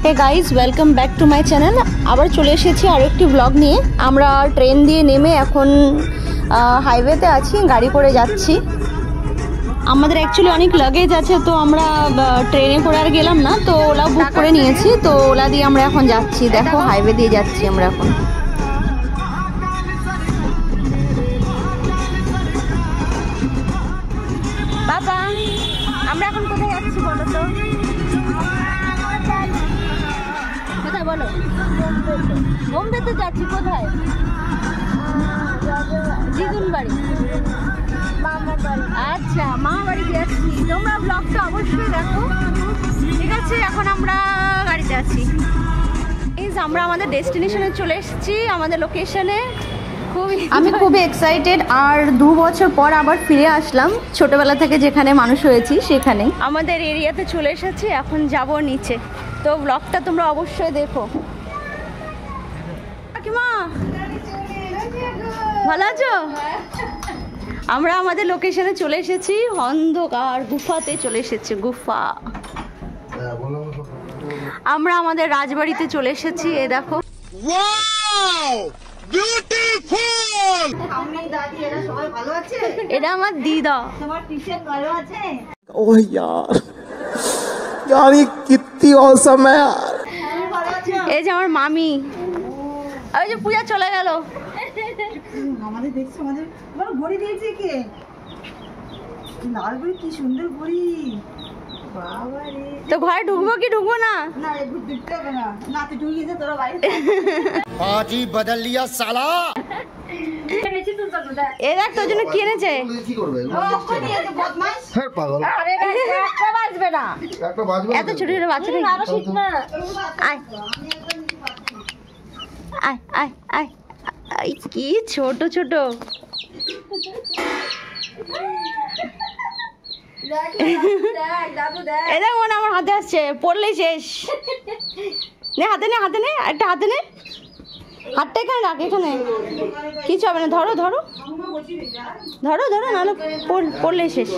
Hey guys, welcome back to my channel. আবার চলে এসেছি আরও একটি ব্লগ নিয়ে। আমরা ট্রেন দিয়ে নেমে এখন হাইওয়েতে আছি, গাড়ি করে যাচ্ছি। আমাদের অ্যাকচুয়ালি অনেক লাগেজ আছে, তো আমরা ট্রেনে করে আর গেলাম না, তো ওলা বুক করে নিয়েছি। তো ওলা দিয়ে আমরা এখন যাচ্ছি। দেখো, হাইওয়ে দিয়ে যাচ্ছি আমরা এখন। বাবা, আমরা এখন কোথায় যাচ্ছি বলো তো? কোথায় বলো? বোম্বেতে যাচ্ছি। কোথায়? দিদুন বাড়ি। আচ্ছা, মা বাড়ি যাচ্ছি। তোমরা ব্লগটা অবশ্যই দেখো, ঠিক আছে? এখন আমরা গাড়িতে আছি। আমরা আমাদের ডেস্টিনেশনে চলে এসেছি, আমাদের লোকেশনে। আমি খুবই এক্সাইটেড। আর 2 বছর পর আবার ফিরে আসলাম ছোটবেলা থেকে যেখানে মানুষ হয়েছি সেখানে। আমাদের এরিয়াতে চলে এসেছি, এখন যাব নিচে। তো ব্লগটা তোমরা অবশ্যই দেখো। কাকিমা, ভালো আছো? আমরা আমাদের লোকেশনে চলে এসেছি, অন্ধকার গুফাতে চলে এসেছি। গুফা। আমরা আমাদের রাজবাড়িতে চলে এসেছি। এ দেখো, এটা আমার দিদা। ओह यार, यार ये कितनी औसम है यार। এই যে আমার মামি। ওই যে পূজা চলে গেল। আমাদের দেখছো, আমাদের ঘড়ি দিয়েছে কে? লাল ঘড়ি, কি সুন্দর ঘড়ি। তো ঘরে ঢুকবো কি ঢুকবো না? না, ঢুকতে হবে না। না, তুই ঢুকিয়ে যা, তোরা বাইরে। आज ही बदल लिया साला। এ দেখ, তোর জন্য কি এনেছে। কি করবে? হ্যাঁ পাগল। আরে একটা বাজবে না। একটা বাজবে। এত ছোট ছোট বাচ্চা নেই। আরো শীত না। আয় আয় আয় আয় আয়, কি ছোট ছোট। এ দেখ, মনে আমার হাতে আসছে, পড়লেই শেষ। নে হাতে নে, হাতে নে, একটা হাতে নে। হাতটা এখানে রাখ, এখানে কিছু হবে না। ধরো ধরো ধরো ধরো, নাহলে পড়লেই শেষ।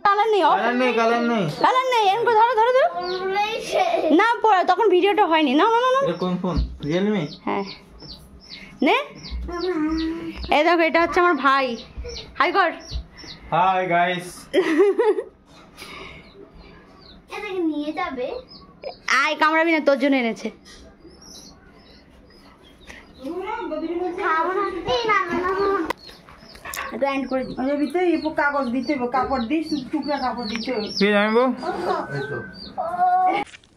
কালার নেই, কালার নেই। কালার নেই। এরকম করে ধরো ধরো ধরো। না পড়া, তখন ভিডিওটা হয়নি। না না না না। কোন ফোন? রিয়েলমি? হ্যাঁ, নে। এই দেখো, এটা হচ্ছে আমার ভাই। হাই কর। Hi guys. এটাকে নিয়ে যাবে। আয়, কামড়াবি না, তোর জন্য এনেছে। খাবো না। এই না না না। গ্রাইন্ড করে দিই। ওর ভিতরে এই কাগজ দিতে হবে, কাপড় দিয়ে টুকরা কাপড় দিতে হবে। फिर आए वो।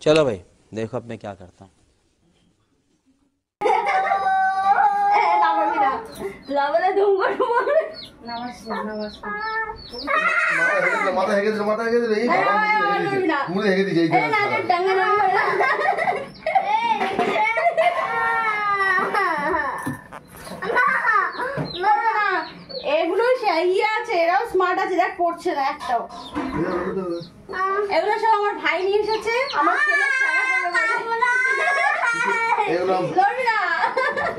चलो भाई, देखो अब मैं क्या करता हूँ। লাভলে ধুম করে মরে। নমস্কার, নমস্কার। মাথা হেগে দিল, মাথা হেগে দিল। এই মুড়ে হেগে দিছে। এই না, এটা টাঙ্গা না। এগুলো ইয়ে আছে, এরাও স্মার্ট আছে। দেখ, পড়ছে না একটাও। এগুলো সব আমার ভাই নিয়ে এসেছে। আমার ছেলে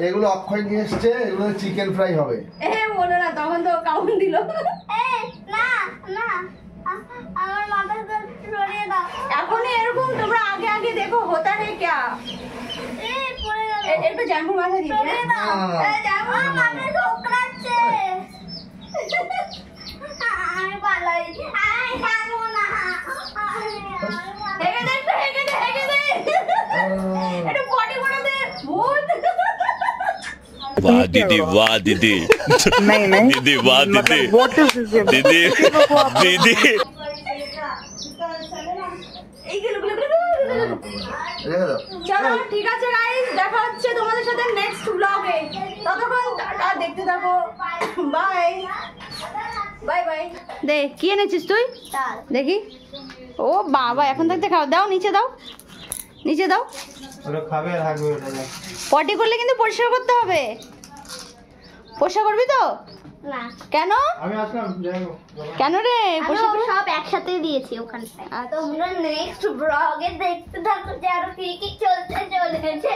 এগুলো অক্ষয় নিয়ে এসছে। এগুলো চিকেন ফ্রাই হবে। বলো না, তখন তো কাউন্ট দিল। না না, আমার মাথাটা সরিয়ে দাও। এখনই এরকম তোমরা আগে আগে দেখো, হোতা হে ক্যা। এই পড়ে গেল। একটু জ্যাম্পুর মাথা দিই। সরিয়ে দাও। এই দেখো, মাথা ঠোকরাচ্ছে। আমি পালাই। আমি পারবো না। হেগে দে, একটু হেগে দে, হেগে দে। একটু বডি করে দে। ভূত। वाह दीदी, वाह दीदी। नहीं नहीं दीदी वाह दीदी। What is this? दीदी दीदी। রেখে দাও। চলো, ঠিক আছে গাইস, দেখা হচ্ছে তোমাদের সাথে নেক্সট ব্লগে। ততক্ষণ টাটা, দেখতে থাকো। Bye bye bye. দে, কি এনেছিস তুই? দেখি। ও বাবা, এখন থাকতে খাও। দাও, নিচে দাও, নিচে দাও। ওরা খাবে আর হাগবে ওটা। পটি করলে কিন্তু পরিষ্কার করতে হবে। পরিষ্কার করবি তো? না, কেন? আমি আসলাম, যাইবো। কেন রে? আমি সব একসাথে দিয়েছি ওখানে। তোমরা নেক্সট ব্লগে দেখতে থাকো যে আরো কি কি চলতে চলেছে।